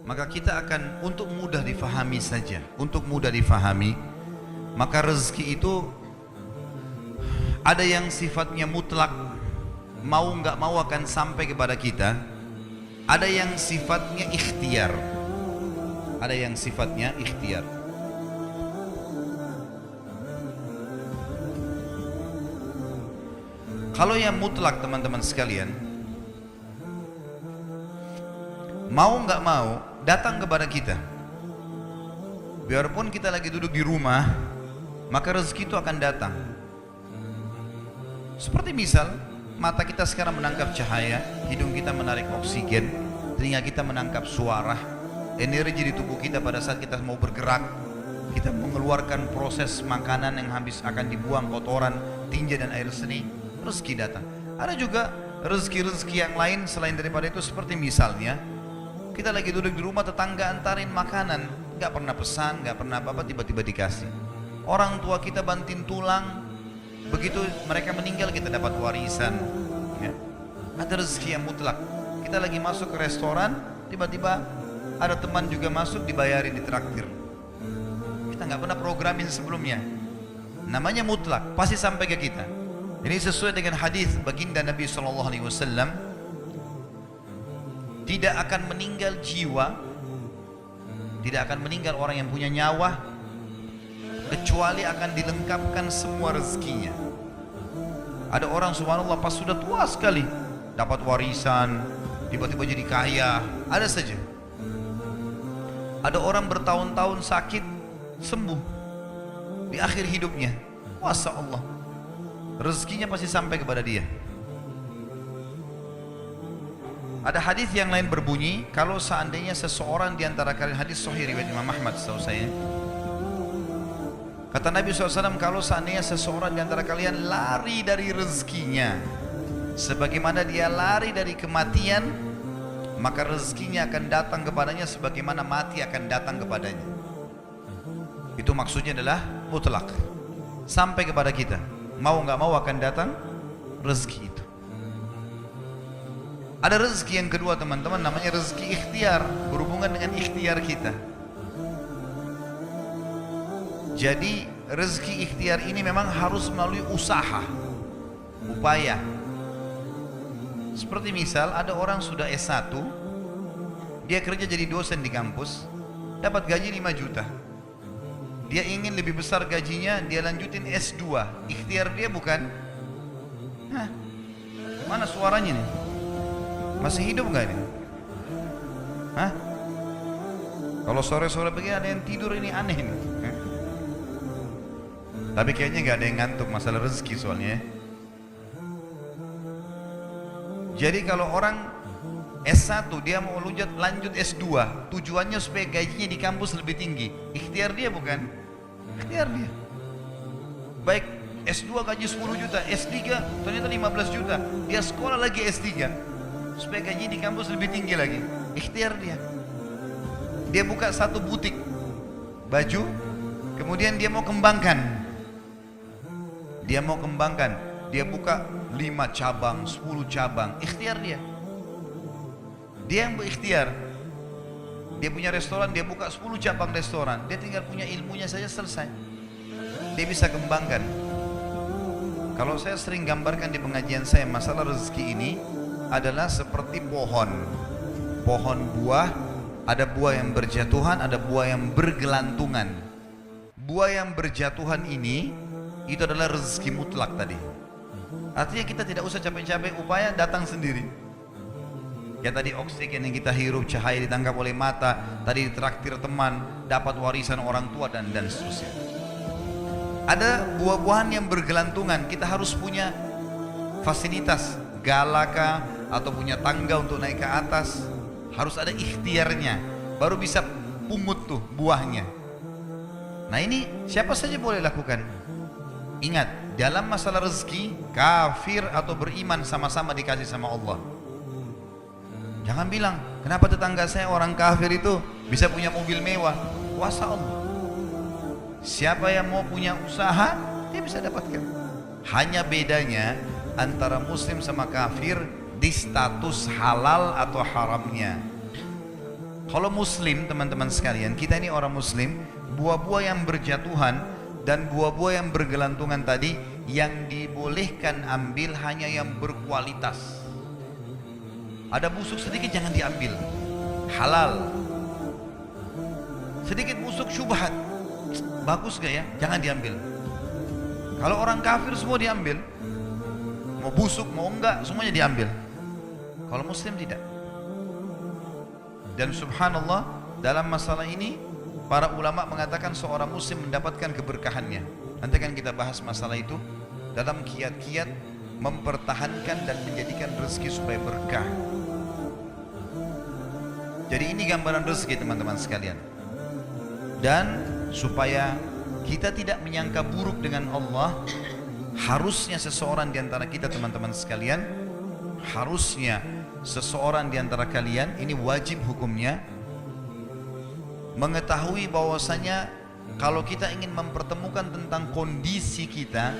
maka kita akan untuk mudah difahami saja, untuk mudah difahami, maka rezeki itu ada yang sifatnya mutlak, mau nggak mau akan sampai kepada kita. Ada yang sifatnya ikhtiar, ada yang sifatnya ikhtiar. Kalau yang mutlak teman-teman sekalian, mau nggak mau datang kepada kita. Biarpun kita lagi duduk di rumah, maka rezeki itu akan datang. Seperti misal, mata kita sekarang menangkap cahaya, hidung kita menarik oksigen, telinga kita menangkap suara, energi di tubuh kita pada saat kita mau bergerak, kita mengeluarkan proses makanan yang habis akan dibuang, kotoran, tinja dan air seni, rezeki datang. Ada juga rezeki-rezeki yang lain selain daripada itu, seperti misalnya kita lagi duduk di rumah, tetangga antarin makanan, nggak pernah pesan, nggak pernah apa-apa, tiba-tiba dikasih. Orang tua kita banting tulang, begitu mereka meninggal kita dapat warisan, ya. Ada rezeki yang mutlak. Kita lagi masuk ke restoran, tiba-tiba ada teman juga masuk, dibayarin, ditraktir. Kita nggak pernah programin sebelumnya. Namanya mutlak, pasti sampai ke kita. Ini sesuai dengan hadis baginda Nabi SAW, tidak akan meninggal jiwa, tidak akan meninggal orang yang punya nyawa, kecuali akan dilengkapkan semua rezekinya. Ada orang subhanallah pas sudah tua sekali dapat warisan, tiba-tiba jadi kaya, ada saja. Ada orang bertahun-tahun sakit, sembuh di akhir hidupnya, kuasa Allah, rezekinya pasti sampai kepada dia. Ada hadis yang lain berbunyi, kalau seandainya seseorang di antara kalian, hadis sahih riwayat Imam Ahmad setahu saya, kata Nabi SAW, kalau seandainya seseorang di antara kalian lari dari rezekinya sebagaimana dia lari dari kematian, maka rezekinya akan datang kepadanya sebagaimana mati akan datang kepadanya. Itu maksudnya adalah mutlak, sampai kepada kita, mau nggak mau akan datang rezeki itu. Ada rezeki yang kedua teman-teman, namanya rezeki ikhtiar, berhubungan dengan ikhtiar kita. Jadi rezeki ikhtiar ini memang harus melalui usaha, upaya. Seperti misal ada orang sudah S1, dia kerja jadi dosen di kampus, dapat gaji 5 juta. Dia ingin lebih besar gajinya, dia lanjutin S2. Ikhtiar dia bukan? Hah, mana suaranya nih? Masih hidup nggak ini? Hah? Kalau sore-sore begini ada yang tidur, ini aneh nih. Tapi kayaknya nggak ada yang ngantuk, masalah rezeki soalnya. Jadi kalau orang S1 dia mau lanjut S2, tujuannya supaya gajinya di kampus lebih tinggi. Ikhtiar dia bukan? Ikhtiar dia. Baik S2 gaji 10 juta, S3 ternyata 15 juta. Dia sekolah lagi S3 supaya gaji di kampus lebih tinggi lagi. Ikhtiar dia. Dia buka satu butik baju, kemudian dia mau kembangkan. Dia mau kembangkan, dia buka 5 cabang, 10 cabang, ikhtiar dia. Dia yang berikhtiar. Dia punya restoran, dia buka 10 cabang restoran, dia tinggal punya ilmunya saja selesai. Dia bisa kembangkan. Kalau saya sering gambarkan di pengajian saya, masalah rezeki ini adalah seperti pohon. Pohon buah, ada buah yang berjatuhan, ada buah yang bergelantungan. Buah yang berjatuhan ini itu adalah rezeki mutlak tadi. Artinya kita tidak usah capek-capek, upaya datang sendiri. Ya tadi oksigen yang kita hirup, cahaya ditangkap oleh mata, tadi ditraktir teman, dapat warisan orang tua dan seterusnya. Ada buah-buahan yang bergelantungan, kita harus punya fasilitas, galaka atau punya tangga untuk naik ke atas. Harus ada ikhtiarnya, baru bisa pungut tuh buahnya. Nah ini siapa saja boleh lakukan. Ingat, dalam masalah rezeki, kafir atau beriman sama-sama dikasih sama Allah. Jangan bilang, kenapa tetangga saya orang kafir itu bisa punya mobil mewah? Kuasa Allah. Siapa yang mau punya usaha, dia bisa dapatkan. Hanya bedanya antara muslim sama kafir di status halal atau haramnya. Kalau muslim teman-teman sekalian, kita ini orang muslim, buah-buah yang berjatuhan dan buah-buah yang bergelantungan tadi, yang dibolehkan ambil hanya yang berkualitas. Ada busuk sedikit jangan diambil, halal. Sedikit busuk syubhat, bagus gak ya? Jangan diambil. Kalau orang kafir semua diambil, mau busuk mau enggak semuanya diambil. Kalau muslim tidak. Dan subhanallah, dalam masalah ini para ulama mengatakan seorang muslim mendapatkan keberkahannya. Nanti akan kita bahas masalah itu dalam kiat-kiat mempertahankan dan menjadikan rezeki supaya berkah. Jadi ini gambaran rezeki teman-teman sekalian. Dan supaya kita tidak menyangka buruk dengan Allah, harusnya seseorang di antara kita teman-teman sekalian, harusnya seseorang di antara kalian, ini wajib hukumnya, mengetahui bahwasanya kalau kita ingin mempertemukan tentang kondisi kita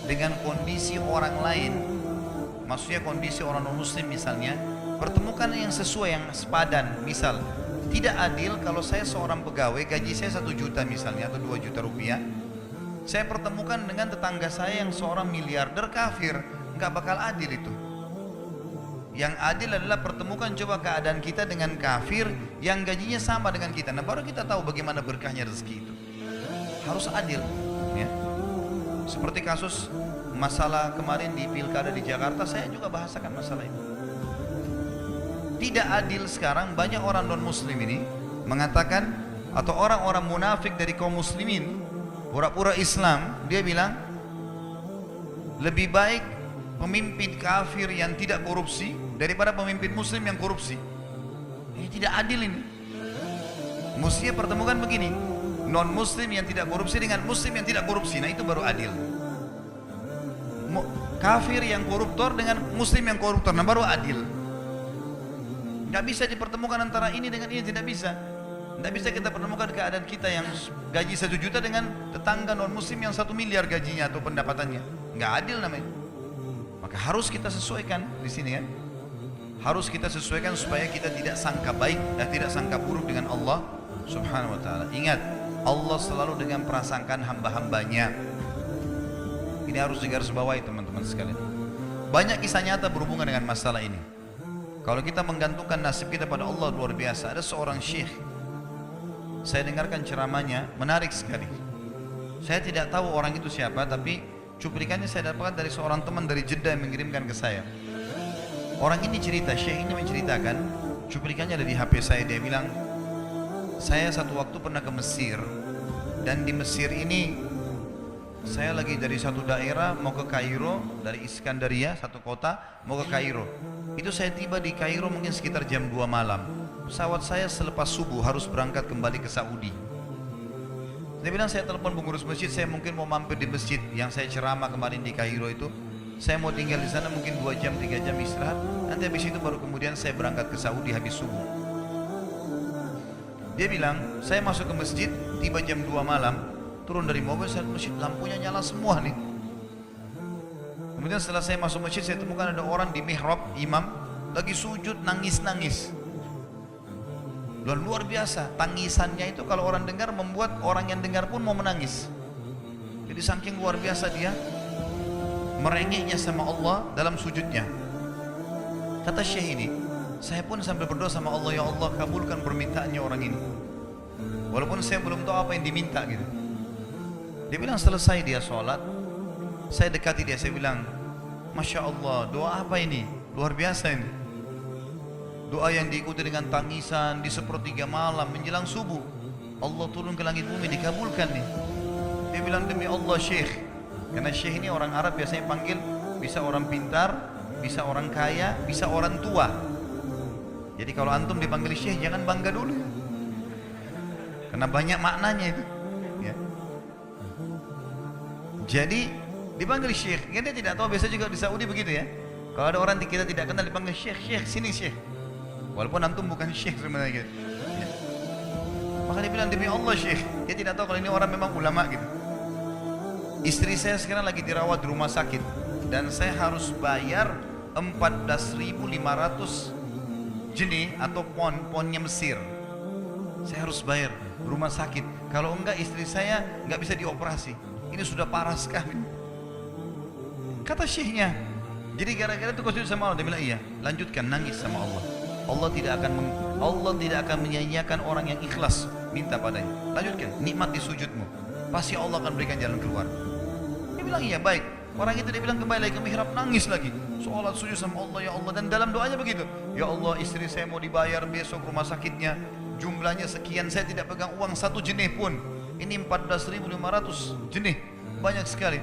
dengan kondisi orang lain, maksudnya kondisi orang non muslim misalnya, pertemukan yang sesuai, yang sepadan. Misal, tidak adil kalau saya seorang pegawai, gaji saya 1 juta misalnya atau 2 juta rupiah, saya pertemukan dengan tetangga saya yang seorang miliarder kafir, nggak bakal adil itu. Yang adil adalah pertemukan coba keadaan kita dengan kafir yang gajinya sama dengan kita. Nah baru kita tahu bagaimana berkahnya rezeki itu. Harus adil ya. Seperti kasus masalah kemarin di pilkada di Jakarta, saya juga bahasakan masalah itu. Tidak adil sekarang banyak orang non muslim ini mengatakan, atau orang-orang munafik dari kaum muslimin pura-pura Islam, dia bilang lebih baik pemimpin kafir yang tidak korupsi daripada pemimpin muslim yang korupsi. Ini tidak adil ini. Mestinya pertemukan begini, non muslim yang tidak korupsi dengan muslim yang tidak korupsi. Nah itu baru adil. Kafir yang koruptor dengan muslim yang koruptor, nah baru adil. Gak bisa dipertemukan antara ini dengan ini, tidak bisa. Tidak bisa kita pertemukan keadaan kita yang gaji 1 juta dengan tetangga non muslim yang 1 miliar gajinya atau pendapatannya. Gak adil namanya. Maka harus kita sesuaikan di sini ya. Harus kita sesuaikan supaya kita tidak sangka baik dan tidak sangka buruk dengan Allah Subhanahu wa taala. Ingat, Allah selalu dengan prasangkaan hamba-hambanya. Ini harus digarisbawahi teman-teman sekalian. Banyak kisah nyata berhubungan dengan masalah ini. Kalau kita menggantungkan nasib kita pada Allah, luar biasa. Ada seorang syekh, saya dengarkan ceramahnya, menarik sekali. Saya tidak tahu orang itu siapa, tapi cuplikannya saya dapatkan dari seorang teman dari Jeddah yang mengirimkan ke saya. Orang ini cerita, syekh ini menceritakan, cuplikannya ada di HP saya. Dia bilang, saya satu waktu pernah ke Mesir, dan di Mesir ini saya lagi dari satu daerah mau ke Kairo, dari Iskandaria satu kota mau ke Kairo. Itu saya tiba di Kairo mungkin sekitar jam 2 malam. Pesawat saya selepas subuh harus berangkat kembali ke Saudi. Dia bilang, saya telepon pengurus masjid, saya mungkin mau mampir di masjid yang saya ceramah kemarin di Kairo itu. Saya mau tinggal di sana mungkin 2 jam 3 jam istirahat. Nanti habis itu baru kemudian saya berangkat ke Saudi habis subuh. Dia bilang, saya masuk ke masjid tiba jam 2 malam, turun dari mobil, saya lihat masjid lampunya nyala semua nih. Kemudian setelah saya masuk masjid, saya temukan ada orang di mihrab, imam lagi sujud nangis-nangis. Luar biasa, tangisannya itu kalau orang dengar membuat orang yang dengar pun mau menangis. Jadi saking luar biasa dia merengeknya sama Allah dalam sujudnya. Kata syekh ini, saya pun sambil berdoa sama Allah, ya Allah kabulkan permintaannya orang ini, walaupun saya belum tahu apa yang diminta gitu. Dia bilang selesai dia sholat, saya dekati dia, saya bilang, Masya Allah, doa apa ini? Luar biasa ini. Doa yang diikuti dengan tangisan di sepertiga malam menjelang subuh. Allah turun ke langit bumi, dikabulkan nih. Dia bilang, demi Allah syekh. Karena syekh ini orang Arab biasanya panggil, bisa orang pintar, bisa orang kaya, bisa orang tua. Jadi kalau antum dipanggil syekh jangan bangga dulu ya. Karena banyak maknanya itu ya. Jadi dipanggil syekh, dia tidak tahu, biasa juga di Saudi begitu ya. Kalau ada orang kita tidak kenal dipanggil syekh, syekh sini syekh. Walaupun antum bukan syekh sebenarnya gitu. Ya. Maka dia bilang, demi Allah syekh. Dia tidak tahu kalau ini orang memang ulama gitu. Istri saya sekarang lagi dirawat di rumah sakit dan saya harus bayar 14.500 jenih atau ponnya Mesir. Saya harus bayar rumah sakit. Kalau enggak istri saya enggak bisa dioperasi. Ini sudah parah sekali. Kata syekhnya. Jadi gara-gara itu kau sujud sama Allah. Dia bilang iya. Lanjutkan nangis sama Allah. Allah tidak akan menyia-nyiakan orang yang ikhlas minta padanya. Lanjutkan, nikmati sujudmu. Pasti Allah akan berikan jalan keluar. Dia bilang iya baik. Orang itu dia bilang kembali lagi ke mihrab, nangis lagi. Sholat sujud sama Allah, ya Allah. Dan dalam doanya begitu. Ya Allah, istri saya mau dibayar besok rumah sakitnya. Jumlahnya sekian, saya tidak pegang uang satu jenih pun. Ini 14.500 jenih. Banyak sekali.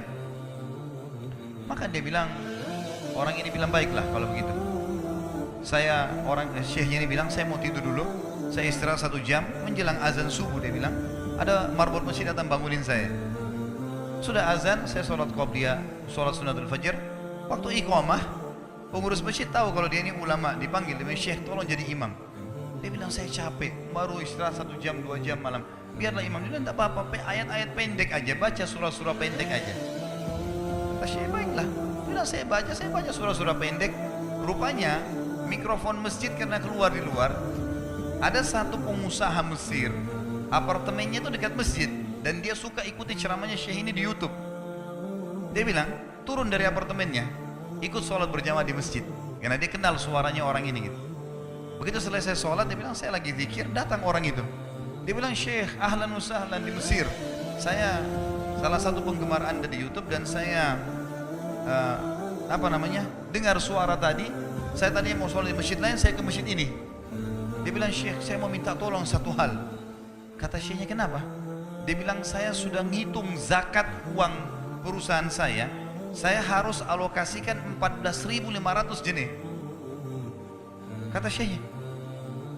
Maka dia bilang, orang ini bilang baiklah kalau begitu. Syekhnya ini bilang saya mau tidur dulu. Saya istirahat 1 jam. Menjelang azan subuh dia bilang, ada marbot masjid datang bangunin saya. Sudah azan, saya sholat qobliyah, sholat sunatul fajr. Waktu iqamah, pengurus masjid tahu kalau dia ini ulama, dipanggil, dia bilang, Syekh tolong jadi imam. Dia bilang saya capek, baru istirahat 1 jam 2 jam malam. Biarlah imam. Dia bilang tak apa-apa, ayat-ayat pendek aja, baca surah-surah pendek aja. Kata Syekh baiklah. Dia bilang saya baca surah-surah pendek. Rupanya mikrofon masjid karena keluar di luar. Ada satu pengusaha Mesir, apartemennya itu dekat masjid, dan dia suka ikuti ceramahnya Syekh ini di YouTube. Dia bilang turun dari apartemennya, ikut sholat berjamaah di masjid, karena dia kenal suaranya orang ini gitu. Begitu selesai sholat, dia bilang saya lagi zikir, datang orang itu. Dia bilang Syekh, ahlan wa sahlan di Mesir. Saya salah satu penggemar Anda di YouTube dan saya dengar suara tadi. Saya tadi mau sholat di masjid lain, saya ke masjid ini. Dia bilang Syekh, saya mau minta tolong satu hal. Kata Syekhnya kenapa? Dia bilang saya sudah ngitung zakat uang perusahaan saya harus alokasikan 14.500 jenih. Kata Syekhnya.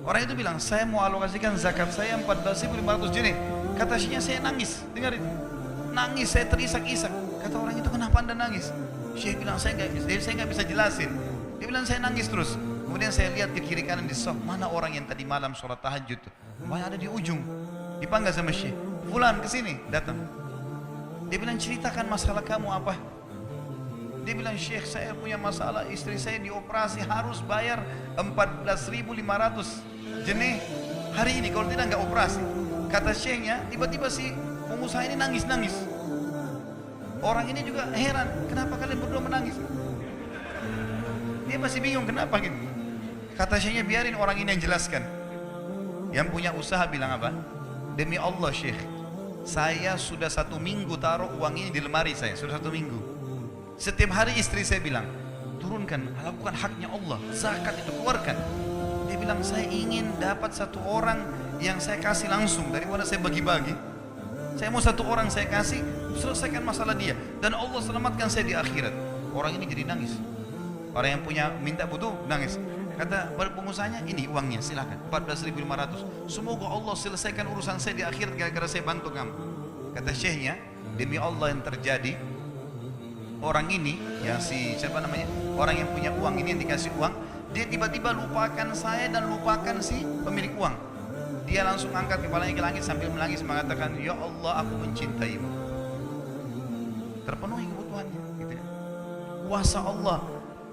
Orang itu bilang saya mau alokasikan zakat saya 14.500 jenih. Kata Syekhnya saya nangis, dengar itu. Nangis, saya terisak-isak. Kata orang itu kenapa Anda nangis? Syekh bilang saya nggak bisa jelasin. Dia bilang saya nangis terus. Kemudian saya lihat ke kiri kanan di sof, mana orang yang tadi malam sholat tahajud tuh? Mana ada di ujung. Dipanggil sama Syekh. Fulan kesini, datang. Dia bilang ceritakan masalah kamu apa? Dia bilang Syekh saya punya masalah, istri saya dioperasi harus bayar 14.500 jenih hari ini kalau tidak nggak operasi. Kata Syekhnya tiba-tiba si pengusaha ini nangis-nangis. Orang ini juga heran, kenapa kalian berdua menangis? Dia masih bingung kenapa gitu. Kata Syekhnya biarin orang ini yang jelaskan. Yang punya usaha bilang apa? Demi Allah Syekh, saya sudah 1 minggu taruh uang ini di lemari saya, sudah 1 minggu. Setiap hari istri saya bilang, turunkan, lakukan haknya Allah, zakat itu keluarkan. Dia bilang saya ingin dapat 1 orang yang saya kasih langsung daripada saya bagi-bagi. Saya mau 1 orang saya kasih, selesaikan masalah dia, dan Allah selamatkan saya di akhirat. Orang ini jadi nangis. Orang yang punya minta butuh nangis. Kata pengusahanya, ini uangnya silakan 14.500. Semoga Allah selesaikan urusan saya di akhirat gara-gara saya bantu kamu. Kata Syekhnya, demi Allah yang terjadi, orang ini yang orang yang punya uang ini yang dikasih uang, dia tiba-tiba lupakan saya dan lupakan si pemilik uang. Dia langsung angkat kepalanya ke langit sambil menangis mengatakan, ya Allah aku mencintaimu. Terpenuhi kebutuhannya gitu ya. Kuasa Allah.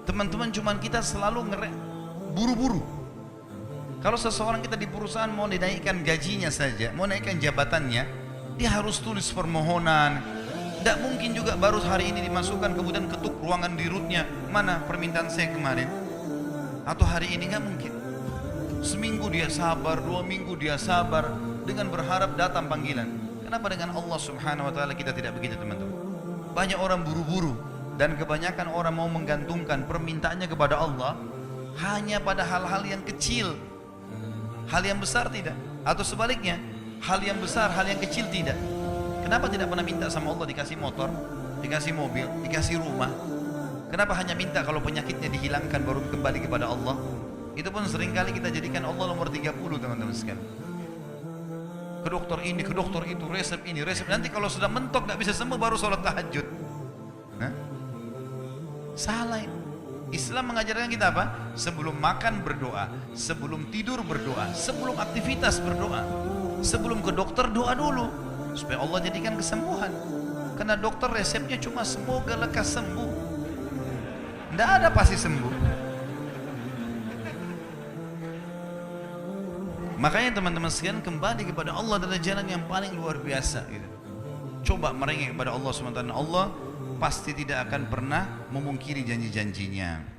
Teman-teman, cuman kita selalu buru-buru. Kalau seseorang kita di perusahaan mau dinaikkan gajinya saja, mau naikkan jabatannya, dia harus tulis permohonan. Tidak mungkin juga baru hari ini dimasukkan kemudian ketuk ruangan di rootnya, mana permintaan saya kemarin, atau hari ini, nggak mungkin. Seminggu dia sabar, 2 minggu dia sabar dengan berharap datang panggilan. Kenapa dengan Allah Subhanahu Wa Taala kita tidak begitu teman-teman? Banyak orang buru-buru dan kebanyakan orang mau menggantungkan permintaannya kepada Allah hanya pada hal-hal yang kecil, hal yang besar tidak, atau sebaliknya hal yang besar, hal yang kecil tidak. Kenapa tidak pernah minta sama Allah dikasih motor, dikasih mobil, dikasih rumah? Kenapa hanya minta kalau penyakitnya dihilangkan baru kembali kepada Allah? Itu pun seringkali kita jadikan Allah nomor 30 teman-teman sekalian. Ke dokter ini, ke dokter itu, resep ini, resep. Nanti kalau sudah mentok gak bisa sembuh baru sholat tahajud. Nah, salah ini. Islam mengajarkan kita apa? Sebelum makan berdoa, sebelum tidur berdoa, sebelum aktivitas berdoa, sebelum ke dokter doa dulu supaya Allah jadikan kesembuhan. Karena dokter resepnya cuma semoga lekas sembuh. Tidak ada pasti sembuh. Makanya teman-teman sekalian, kembali kepada Allah adalah jalan yang paling luar biasa gitu. Coba merengek kepada Allah SWT, Allah pasti tidak akan pernah memungkiri janji-janjinya.